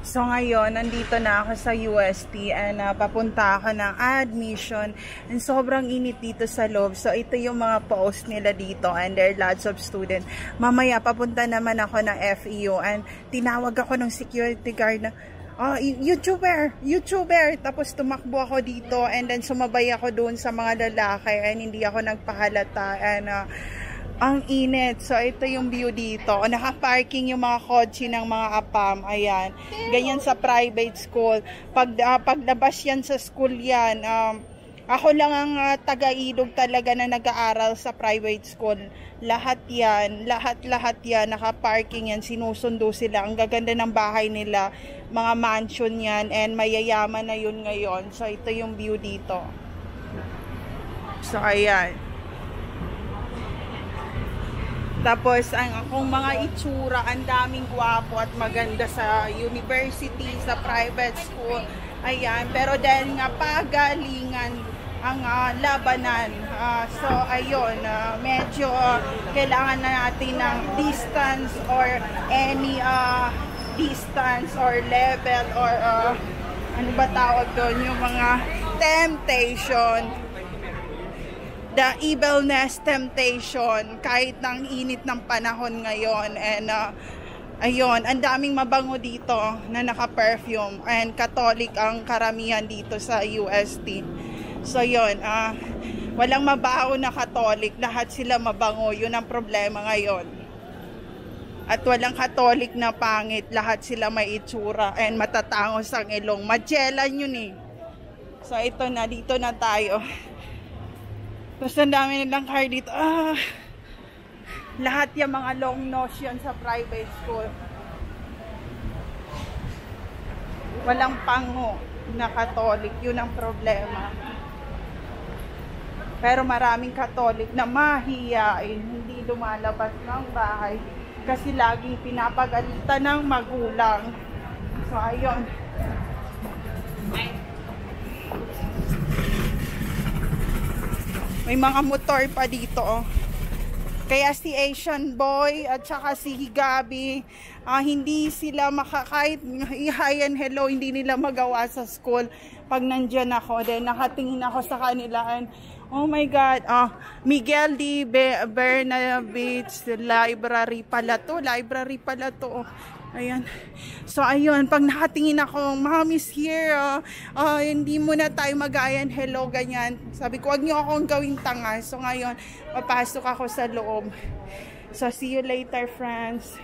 So ngayon, nandito na ako sa UST and papunta ako ng admission and sobrang init dito sa loob. So ito yung mga post nila dito and there are lots of students. Mamaya papunta naman ako ng FEU and tinawag ako ng security guard na YouTuber. Tapos tumakbo ako dito and then sumabay ako doon sa mga lalaki and hindi ako nagpahalata and ang init. So, ito yung view dito. Naka-parking yung mga kotse ng mga APAM. Ayan. Ganyan sa private school. Paglabas yan sa school yan, ako lang ang taga-ilog talaga na nag-aaral sa private school. Lahat yan. Lahat yan. Naka-parking yan. Sinusundo sila. Ang gaganda ng bahay nila. Mga mansion yan. And mayayaman na yun ngayon. So, ito yung view dito. So, ayan. Tapos, ang akong mga itsura, ang daming gwapo at maganda sa university, sa private school. Ayan, pero dahil nga pagalingan ang labanan. So, ayun, medyo kailangan na natin ng distance or any distance or level or ano ba tawag doon, yung mga temptation. The evilness temptation kahit ng init ng panahon ngayon and ayun, ang daming mabango dito na naka-perfume and Catholic ang karamihan dito sa UST. So yun, walang mabaho na Catholic, lahat sila mabango, yun ang problema ngayon. At walang Catholic na pangit, lahat sila may itsura and matatangos ang ilong. Magellan yun eh. So ito na, dito na tayo. Tapos ang dami nilang car dito. Lahat yung mga long nose yan sa private school. Walang pango na Catholic. Yun ang problema. Pero maraming Catholic na mahiyain. Hindi lumalabas ng bahay. Kasi laging pinapagalitan ng magulang. So, ayun. May mga motor pa dito, oh. Kaya si Asian Boy at saka si Gabi, hindi sila kahit hi and hello, hindi nila magawa sa school pag nandyan ako. Then nakatingin ako sa kanila and oh my God, Miguel D. Bernabich Library pala to. Ayan. So, ayun. Pag nakatingin ako, Mom is here. Hindi muna tayo mag-ayan. Hello, ganyan. Sabi ko, wag niyo akong gawing tanga. So, ngayon, papasok ako sa loob. So, see you later, friends.